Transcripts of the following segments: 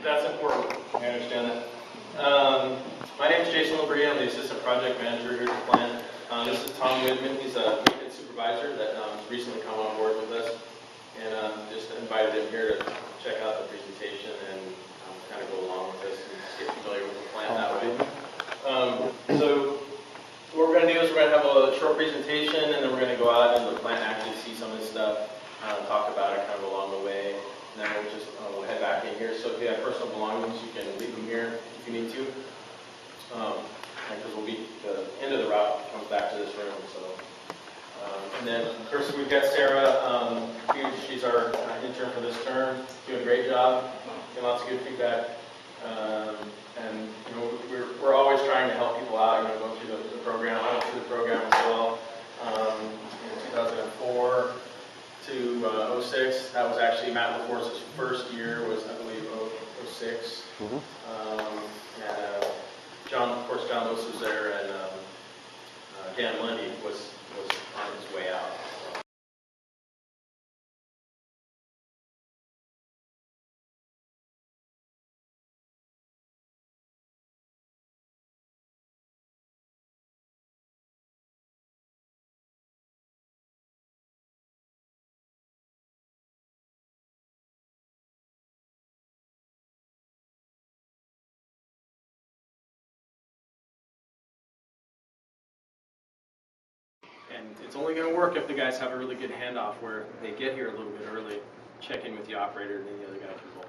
That's important. I understand that. My name is Jason Labrie. I'm the assistant project manager here at the plant. This is Tom Whitman. He's a maintenance supervisor that recently come on board with us, and just invited him here to check out the presentation and kind of go along with us and just get familiar with the plant that way. So what we're going to do is we're going to have a short presentation, and then we're going to go out into the plant and actually see some of this stuff, talk about it kind of along the way. And then we'll just we'll head back in here. So if you have personal belongings, you can leave them here if you need to. Because we'll be the end of the route comes back to this room. So, and then of course we've got Sarah. She's our intern for this term, doing a great job, getting lots of good feedback. And you know we're always trying to help people out. You know, going through the program. I went through the program as well in 2004. To 06. That was actually Matt LaForce's first year, was I believe 06. And John, of course, John Lewis was there, and Dan Lundy was on his way out. And it's only going to work if the guys have a really good handoff where they get here a little bit early, check in with the operator, and then the other guy can roll.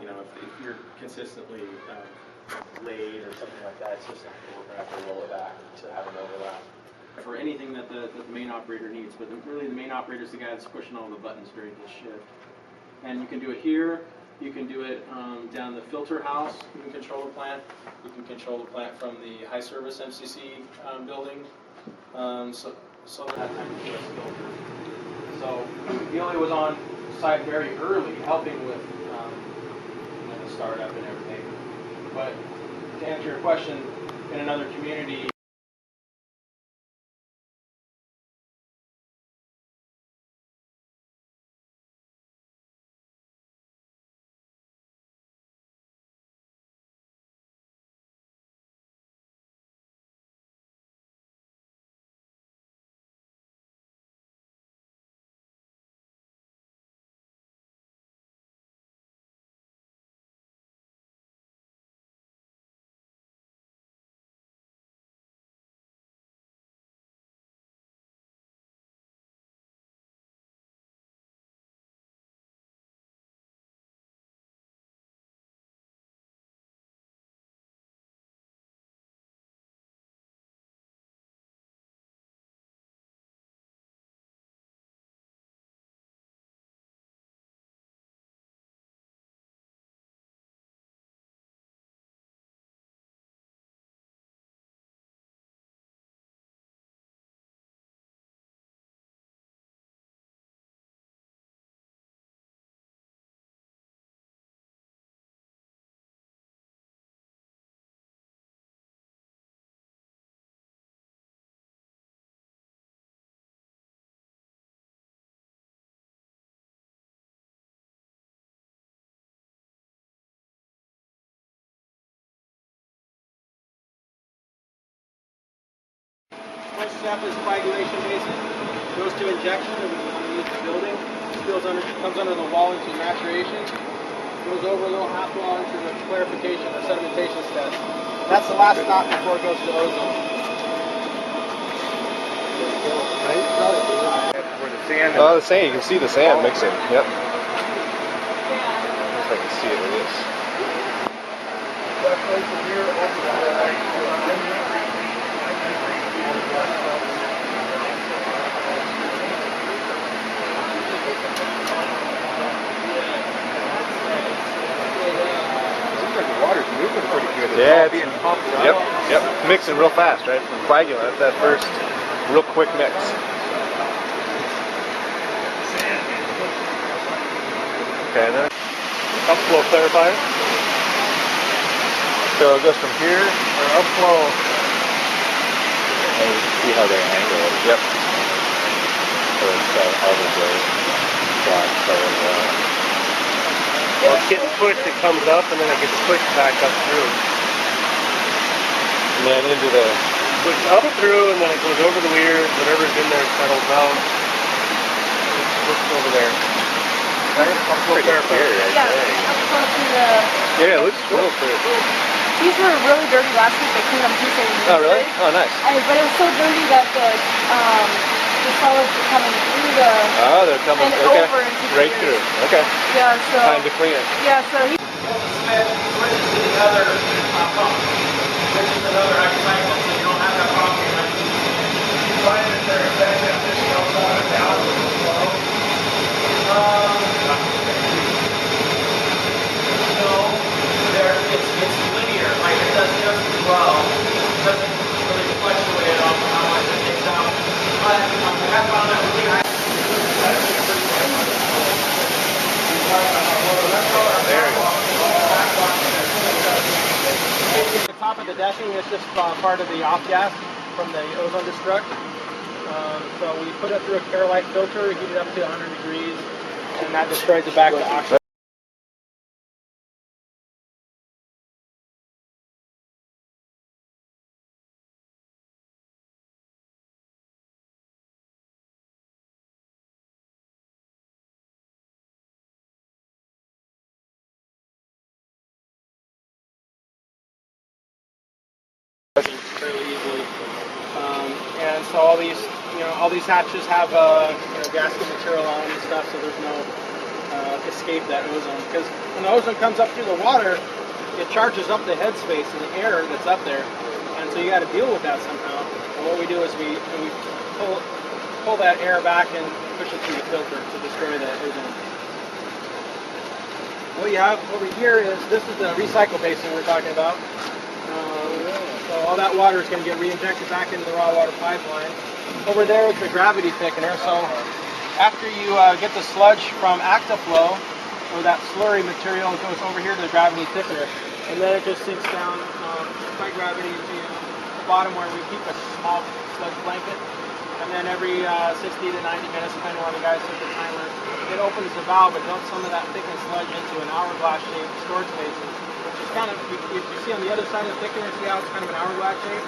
You know, if you're consistently late or something like that, it's just not going to work. We're going to have to roll it back to have an overlap. For anything that the main operator needs, but really the main operator is the guy that's pushing all the buttons during his shift. And you can do it here. You can do it down the filter house. You can control the plant. You can control the plant from the high service MCC building. So that time of US filter. So Gilly was on site very early, helping with the startup and everything. But to answer your question, in another community. First step is coagulation basin. Goes to injection underneath the building. Comes under the wall into maturation. Goes over a little half wall into the clarification or sedimentation step. That's the last stop before it goes to ozone. Where the sand. Oh, the sand. You can see the sand mixing. Yep. If I can see it, it is. That place from here over to the water's moving pretty good. It's yeah, all being pumped up. Yep. Mixing real fast, right? From coagulant, that first real quick mix. Okay, and then upflow clarifier. So it goes from here, or upflow. And you can see how they angle it. Yep. So it's all the way. Well, it gets pushed, it comes up, and then it gets pushed back up through. And then into the... Pushed up through, and then it goes over the weir, whatever's in there settles out. It's pushed over there. Pretty clear, Yeah, up close to the... Yeah, it looks real clear. These were really dirty last week. They cleaned them Tuesday and Wednesday. Oh, really? Oh, nice. But it was so dirty that the solids were coming through the... Oh, they're coming, and okay. over into the Right through, okay. Yeah, so... Time to clean it. Yeah, so he... Switch to the other pump, which is another high cycle, so you don't have that problem. Find that they're effective, just don't want it down a little slow. No, it's linear, like it does just as well. It doesn't really fluctuate on how much it takes out. But we have found that really high. The top of the decking is just part of the off gas from the ozone destruct. So we put it through a Carolite filter, heat it up to 100 degrees, and that destroys it back to oxygen. Fairly easily, and so all these hatches have gasket material on them and stuff, so there's no escape that ozone. Because when the ozone comes up through the water, it charges up the headspace and the air that's up there, and so you got to deal with that somehow. And what we do is we pull that air back and push it through the filter to destroy that ozone. What you have over here is this is the recycle basin we're talking about. So all that water is going to get re-injected back into the raw water pipeline. Over there is the gravity thickener. So after you get the sludge from ActiFlow, or that slurry material, it goes over here to the gravity thickener. And then it just sinks down by gravity to the bottom where we keep a small sludge blanket. And then every 60 to 90 minutes, depending on the guys set the timer, it opens the valve and dumps some of that thickened sludge into an hourglass-shaped storage basin. Kind of, if you see on the other side of the thickener, see how it's kind of an hourglass shape?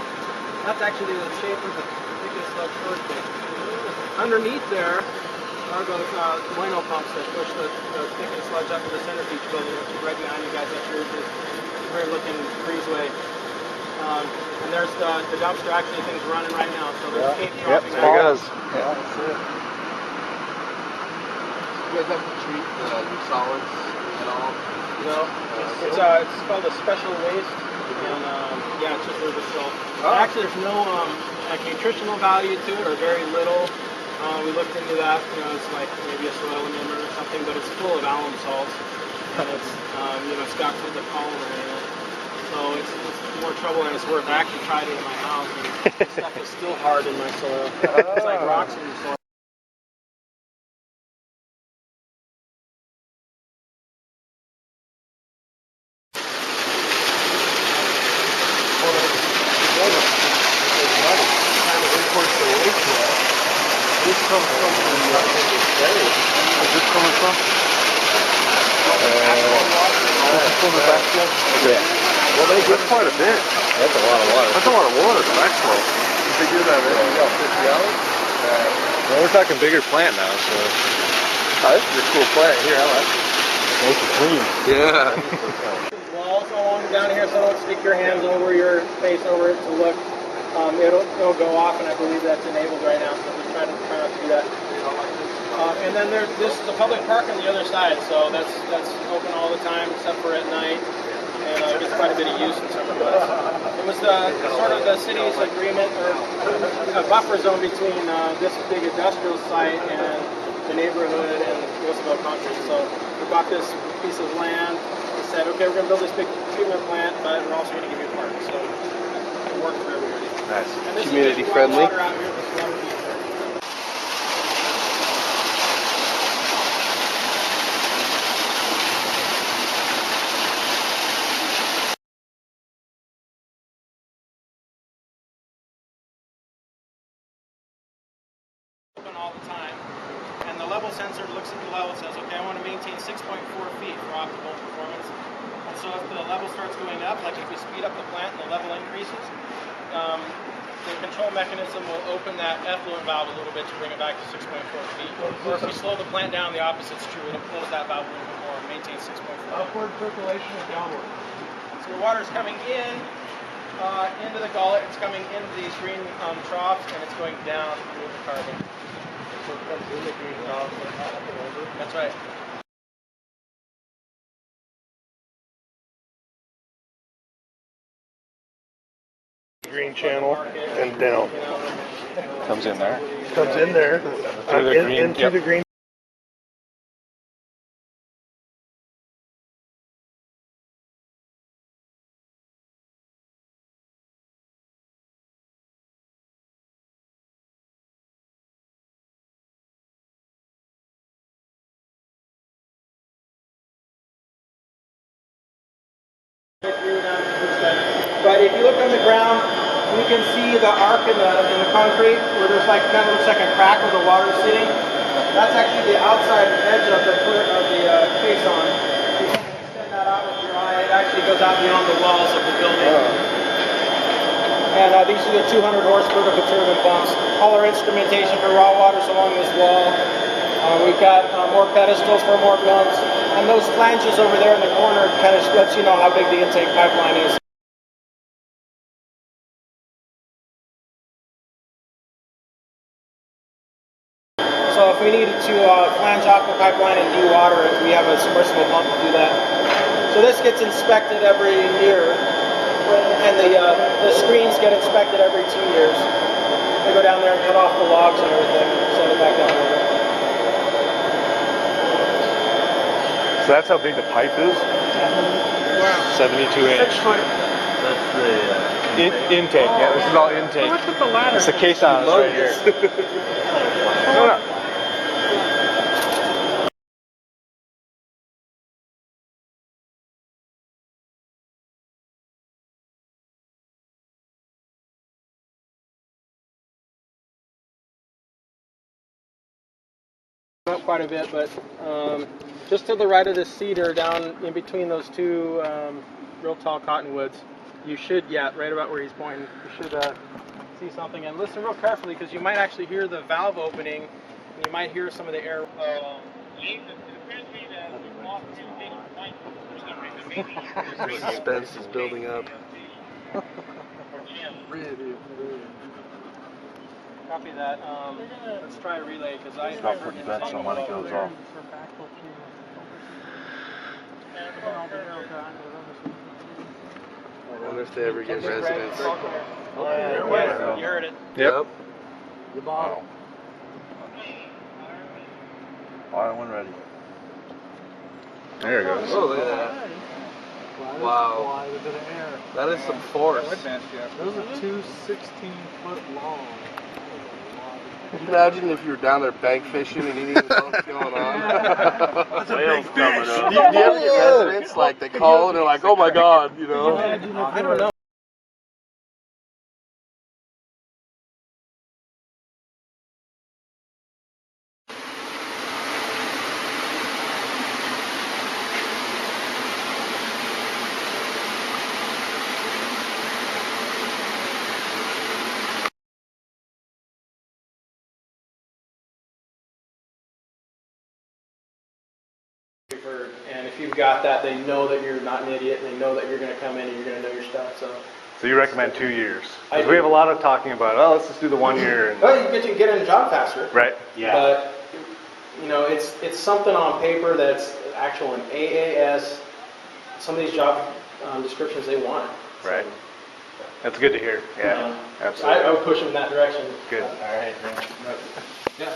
That's actually the shape of the thickest sludge storage basin. Underneath there are those bueno pumps that push the thickened sludge up to the centrifuge building, which is right behind you guys. That's your weird looking breezeway. And there's the dumpster. Actually, things running right now, so there's tape dropping out. There it goes. Yeah, that's it. You guys have to treat the solids at all? No, it's called a special waste, and yeah, it's just river salt. Actually, there's no like nutritional value to it, or very little. We looked into that. It's like maybe a soil amendment or something, but it's full of alum salts, and it's got the polymer in it. So it's more trouble than it's worth. I actually tried it in my house, and the stuff is still hard in my soil. It's like rocks in the soil. Yeah. Well, they get quite a bit. That's a lot of water. That's a lot of water, backflow. If they do that every 50 hours? Well, we're talking bigger plant now, so. Oh, this is a cool plant here. I like it. Nice and clean. Yeah. Walls along down here, so don't stick your hands over your face over it to look. It'll go off, and I believe that's enabled right now, so just try not to do that. And then there's the public park on the other side, so that's open all the time except for at night, and it gets quite a bit of use in summer months. It was sort of the city's agreement, or a buffer zone between this big industrial site and the neighborhood and Wilsonville Country. So we bought this piece of land. We said, okay, we're going to build this big treatment plant, but we're also going to give you a park. So it worked for everybody. Nice. And this Community is just friendly. water out here, this water beach there. All the time, and the level level sensor looks at the level and says, okay, I want to maintain 6.4 feet for optimal performance. And so if the level starts going up, like if we speed up the plant and the level increases, the control mechanism will open that effluent valve a little bit to bring it back to 6.4 feet. Or if we slow the plant down, the opposite's true. It'll close that valve a little bit more and maintain 6.4. Upward percolation or downward? So the water's coming in into the gullet. It's coming into these green troughs, and it's going down through the carbon. So it comes in the green house and not up and over? That's right. Green channel and down. Comes in there. Comes in there. Through the green, into yep. the green. But if you look on the ground, you can see the arc in the concrete where there's like kind of looks like a crack where the water's sitting. That's actually the outside edge of the caisson. You can extend that out with your eye. It actually goes out beyond the walls of the building. And these are the 200 horse vertical turbine pumps. All our instrumentation for raw waters along this wall. We've got more pedestals for more pumps. And those flanges over there in the corner kind of lets you know how big the intake pipeline is. So if we needed to flange off the pipeline and dewater it, we have a submersible pump to do that. So this gets inspected every year, and the screens get inspected every 2 years. They go down there and cut off the logs and everything, and send it back down there. So that's how big the pipe is? Wow. 72 inch. 6 foot. That's the intake. Yeah, this is all intake. What's with the ladder? It's the caisson right here. No. Not quite a bit, but just to the right of this cedar, down in between those two real tall cottonwoods, you should, right about where he's pointing, you should see something. And listen real carefully, because you might actually hear the valve opening, and you might hear some of the air. Suspense is building up. Copy that. Let's try a relay, because I Stop putting bets on when it goes off. I wonder if they ever get residents. You heard it. Yep. The bottle. Bottom one ready. There it goes. Oh, look at that. Wow. That is some force. Those are two 16-foot long. Can you imagine if you were down there bank fishing and you didn't even know what's going on? That's a big fish. Do you ever get residents, like, they call and they're like, oh my god, you know? I don't know. And if you've got that, they know that you're not an idiot, and they know that you're going to come in and you're going to know your stuff. So you recommend 2 years? I Because we have a lot of talking about, oh, let's just do the 1 year. And, well, you get in a job faster. right. Yeah. But you know, it's something on paper that's actual in AAS. Some of these job descriptions they want. Right. That's good to hear. Yeah. Absolutely. I would push them in that direction. Good. All right. Yeah.